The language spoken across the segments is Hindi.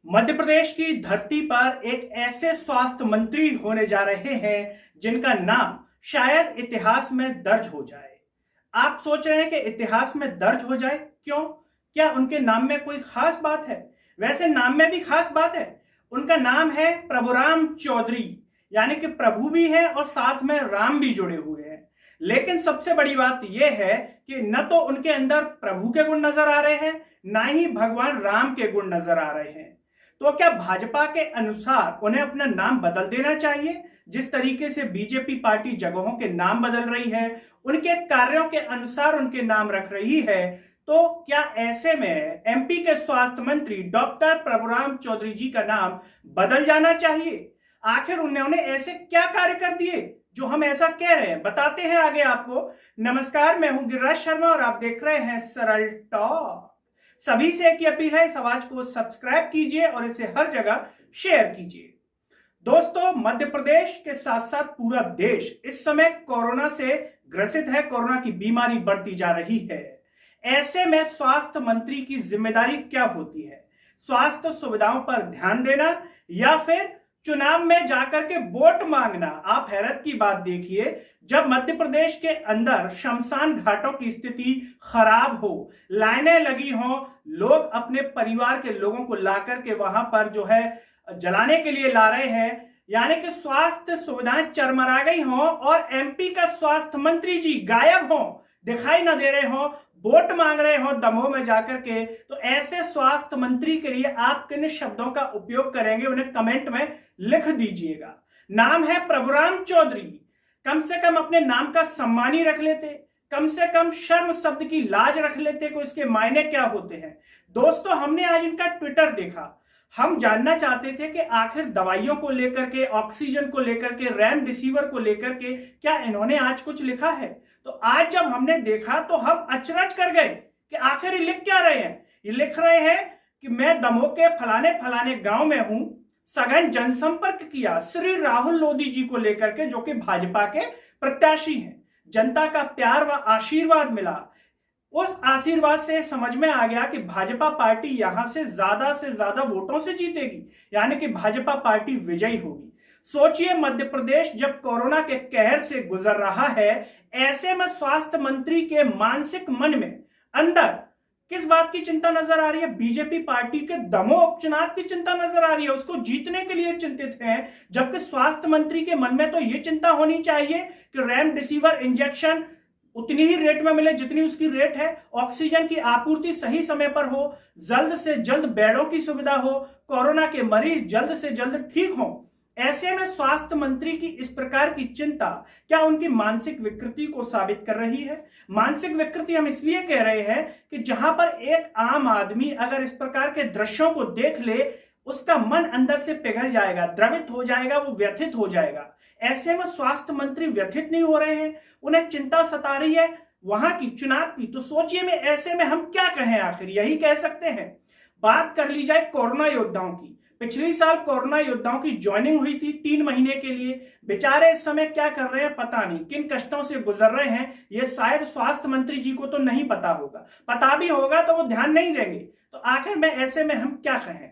मध्य प्रदेश की धरती पर एक ऐसे स्वास्थ्य मंत्री होने जा रहे हैं जिनका नाम शायद इतिहास में दर्ज हो जाए। आप सोच रहे हैं कि इतिहास में दर्ज हो जाए, क्यों? क्या उनके नाम में कोई खास बात है? वैसे नाम में भी खास बात है। उनका नाम है प्रभुराम चौधरी, यानी कि प्रभु भी है और साथ में राम भी जुड़े हुए हैं। लेकिन सबसे बड़ी बात यह है कि न तो उनके अंदर प्रभु के गुण नजर आ रहे हैं, ना ही भगवान राम के गुण नजर आ रहे हैं। तो क्या भाजपा के अनुसार उन्हें अपना नाम बदल देना चाहिए? जिस तरीके से बीजेपी पार्टी जगहों के नाम बदल रही है, उनके कार्यों के अनुसार उनके नाम रख रही है, तो क्या ऐसे में एमपी के स्वास्थ्य मंत्री डॉक्टर प्रभुराम चौधरी जी का नाम बदल जाना चाहिए? आखिर उन्होंने ऐसे क्या कार्य कर दिए जो हम ऐसा कह रहे हैं? बताते हैं आगे आपको। नमस्कार, मैं हूं गिरिराज शर्मा और आप देख रहे हैं सरल टॉक। सभी से एक ही अपील है, इस आवाज को सब्सक्राइब कीजिए और इसे हर जगह शेयर कीजिए। दोस्तों, मध्य प्रदेश के साथ साथ पूरा देश इस समय कोरोना से ग्रसित है। कोरोना की बीमारी बढ़ती जा रही है। ऐसे में स्वास्थ्य मंत्री की जिम्मेदारी क्या होती है? स्वास्थ्य सुविधाओं पर ध्यान देना या फिर चुनाव में जाकर के वोट मांगना? आप हैरत की बात देखिए, जब मध्य प्रदेश के अंदर शमशान घाटों की स्थिति खराब हो, लाइनें लगी हो, लोग अपने परिवार के लोगों को लाकर के वहां पर जो है जलाने के लिए ला रहे हैं, यानी कि स्वास्थ्य सुविधाएं चरमरा गई हो और एमपी का स्वास्थ्य मंत्री जी गायब हो, दिखाई ना दे रहे हो, वोट मांग रहे हो दमोह में जाकर के, तो ऐसे स्वास्थ्य मंत्री के लिए आप किन शब्दों का उपयोग करेंगे? उन्हें कमेंट में लिख दीजिएगा। नाम है प्रभुराम चौधरी, कम से कम अपने नाम का सम्मान ही रख लेते, कम से कम शर्म शब्द की लाज रख लेते को इसके मायने क्या होते हैं। दोस्तों, हमने आज इनका ट्विटर देखा। हम जानना चाहते थे कि आखिर दवाइयों को लेकर के, ऑक्सीजन को लेकर के, रेमडेसिविर को लेकर के क्या इन्होंने आज कुछ लिखा है? तो आज जब हमने देखा तो हम अचरज कर गए कि आखिर ये लिख क्या रहे हैं। ये लिख रहे हैं कि मैं दमोह के फलाने फलाने गांव में हूं, सघन जनसंपर्क किया श्री राहुल लोधी जी को लेकर के, जो कि भाजपा के प्रत्याशी हैं। जनता का प्यार व आशीर्वाद मिला। उस आशीर्वाद से समझ में आ गया कि भाजपा पार्टी यहां से ज्यादा वोटों से जीतेगी, यानी कि भाजपा पार्टी विजयी होगी। सोचिए, मध्य प्रदेश जब कोरोना के कहर से गुजर रहा है, ऐसे में स्वास्थ्य मंत्री के मानसिक मन में अंदर किस बात की चिंता नजर आ रही है? बीजेपी पार्टी के दमोह उपचुनाव की चिंता नजर आ रही है, उसको जीतने के लिए चिंतित हैं। जबकि स्वास्थ्य मंत्री के मन में तो यह चिंता होनी चाहिए कि रेमडेसिविर इंजेक्शन उतनी ही रेट में मिले जितनी उसकी रेट है, ऑक्सीजन की आपूर्ति सही समय पर हो, जल्द से जल्द बेडों की सुविधा हो, कोरोना के मरीज जल्द से जल्द ठीक हो। ऐसे में स्वास्थ्य मंत्री की इस प्रकार की चिंता क्या उनकी मानसिक विकृति को साबित कर रही है? मानसिक विकृति हम इसलिए कह रहे हैं कि जहां पर एक आम आदमी अगर इस प्रकार के दृश्यों को देख ले, उसका मन अंदर से पिघल जाएगा, द्रवित हो जाएगा, वो व्यथित हो जाएगा। ऐसे में स्वास्थ्य मंत्री व्यथित नहीं हो रहे हैं, उन्हें चिंता सता रही है वहां की चुनाव की। तो सोचिए, में ऐसे में हम क्या कहें? आखिर यही कह सकते हैं। बात कर ली जाए कोरोना योद्धाओं की। पिछली साल कोरोना योद्धाओं की ज्वाइनिंग हुई थी 3 महीने के लिए। बेचारे इस समय क्या कर रहे हैं पता नहीं, किन कष्टों से गुजर रहे हैं ये शायद स्वास्थ्य मंत्री जी को तो नहीं पता होगा। पता भी होगा तो वो ध्यान नहीं देंगे। तो आखिर में ऐसे में हम क्या कहें?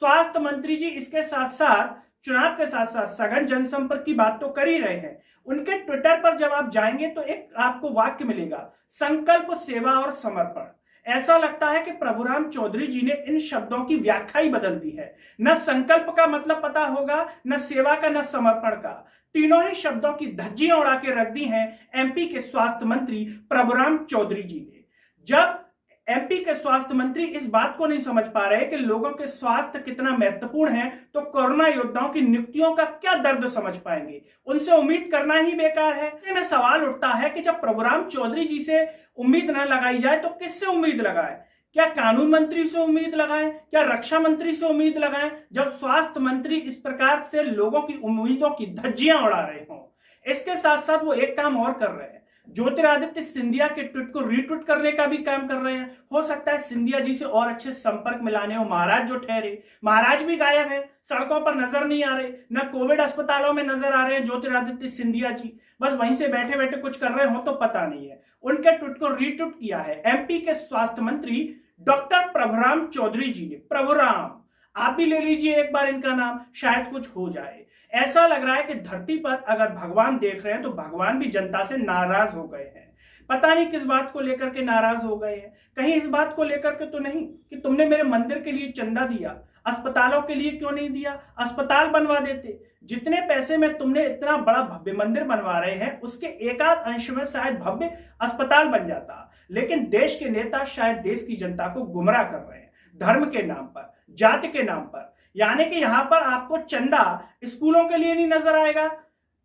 स्वास्थ्य मंत्री जी इसके साथ साथ, चुनाव के साथ साथ सघन जनसंपर्क की बात तो कर ही रहे हैं। उनके ट्विटर पर जब आप जाएंगे तो एक आपको वाक्य मिलेगा, संकल्प, सेवा और समर्पण। ऐसा लगता है कि प्रभुराम चौधरी जी ने इन शब्दों की व्याख्या ही बदल दी है। न संकल्प का मतलब पता होगा, न सेवा का, न समर्पण का। तीनों ही शब्दों की धज्जियां उड़ा के रख दी हैं एमपी के स्वास्थ्य मंत्री प्रभुराम चौधरी जी ने। जब एमपी के स्वास्थ्य मंत्री इस बात को नहीं समझ पा रहे कि लोगों के स्वास्थ्य कितना महत्वपूर्ण है, तो कोरोना योद्धाओं की नियुक्तियों का क्या दर्द समझ पाएंगे? उनसे उम्मीद करना ही बेकार है। ऐसे में सवाल उठता है कि जब प्रभुराम चौधरी जी से उम्मीद न लगाई जाए तो किससे उम्मीद लगाए? क्या कानून मंत्री से उम्मीद लगाएं? क्या रक्षा मंत्री से उम्मीद लगाएं? जब स्वास्थ्य मंत्री इस प्रकार से लोगों की उम्मीदों की धज्जियां उड़ा रहे हों। इसके साथ साथ वो एक काम और कर रहे हैं, ज्योतिरादित्य सिंधिया के ट्वीट को रीट्वीट करने का भी काम कर रहे हैं। हो सकता है सिंधिया जी से और अच्छे संपर्क में लाने हो। महाराज जो ठहरे, महाराज भी गायब है, सड़कों पर नजर नहीं आ रहे, न कोविड अस्पतालों में नजर आ रहे हैं ज्योतिरादित्य सिंधिया जी, बस वहीं से बैठे बैठे कुछ कर रहे हो तो पता नहीं है। उनके ट्वीट को रीट्वीट किया है एमपी के स्वास्थ्य मंत्री डॉक्टर प्रभुराम चौधरी जी ने। प्रभुराम, आप भी ले लीजिए एक बार इनका नाम, शायद कुछ हो जाए। ऐसा लग रहा है कि धरती पर अगर भगवान देख रहे हैं तो भगवान भी जनता से नाराज हो गए हैं। पता नहीं किस बात को लेकर के नाराज हो गए हैं। कहीं इस बात को लेकर के तो नहीं कि तुमने मेरे मंदिर के लिए चंदा दिया, अस्पतालों के लिए क्यों नहीं दिया, अस्पताल बनवा देते। जितने पैसे में तुमने इतना बड़ा भव्य मंदिर बनवा रहे हैं उसके एकाध अंश में शायद भव्य अस्पताल बन जाता। लेकिन देश के नेता शायद देश की जनता को गुमराह कर रहे हैं, धर्म के नाम पर, जाति के नाम पर। यानी कि यहां पर आपको चंदा स्कूलों के लिए नहीं नजर आएगा,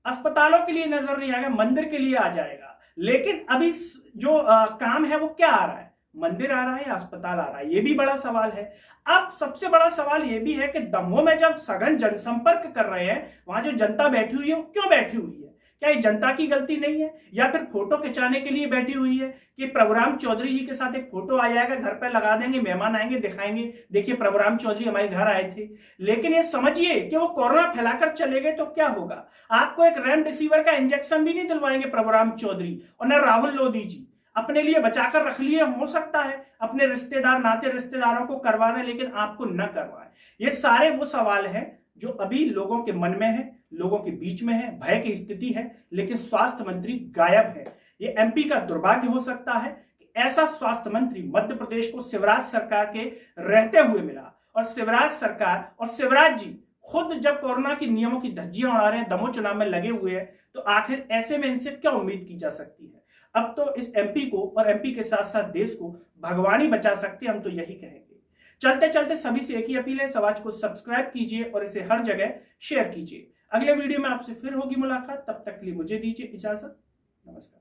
अस्पतालों के लिए नजर नहीं आएगा, मंदिर के लिए आ जाएगा। लेकिन अभी जो काम है वो क्या आ रहा है, मंदिर आ रहा है या अस्पताल आ रहा है, ये भी बड़ा सवाल है। अब सबसे बड़ा सवाल ये भी है कि दमोह में जब सघन जनसंपर्क कर रहे हैं, वहां जो जनता बैठी हुई है वो क्यों बैठी हुई है? क्या ये जनता की गलती नहीं है, या फिर फोटो खिंचाने के लिए बैठी हुई है कि प्रभुराम चौधरी जी के साथ एक फोटो आ जाएगा, घर पर लगा देंगे, मेहमान आएंगे, दिखाएंगे, देखिए प्रभुराम चौधरी हमारे घर आए थे। लेकिन ये समझिए कि वो कोरोना फैलाकर चले गए तो क्या होगा? आपको एक रेमडेसिविर का इंजेक्शन भी नहीं दिलवाएंगे प्रभुराम चौधरी, और न राहुल लोधी जी। अपने लिए बचाकर रख लिए, हो सकता है अपने रिश्तेदार, नाते रिश्तेदारों को करवा दें, लेकिन आपको न करवाएं। ये सारे वो सवाल हैं जो अभी लोगों के मन में है, लोगों के बीच में है, भय की स्थिति है। लेकिन स्वास्थ्य मंत्री गायब है। ये एमपी का दुर्भाग्य हो सकता है कि ऐसा स्वास्थ्य मंत्री मध्य प्रदेश को शिवराज सरकार के रहते हुए मिला, और शिवराज सरकार और शिवराज जी खुद जब कोरोना के नियमों की धज्जियां उड़ा रहे हैं, दमोह चुनाव में लगे हुए हैं, तो आखिर ऐसे में इनसे क्या उम्मीद की जा सकती है? अब तो इस एमपी को और एमपी के साथ साथ देश को भगवान ही बचा सकते, हम तो यही कहेंगे। चलते चलते सभी से एक ही अपील है, समाज को सब्सक्राइब कीजिए और इसे हर जगह शेयर कीजिए। अगले वीडियो में आपसे फिर होगी मुलाकात, तब तक के लिए मुझे दीजिए इजाजत। नमस्कार।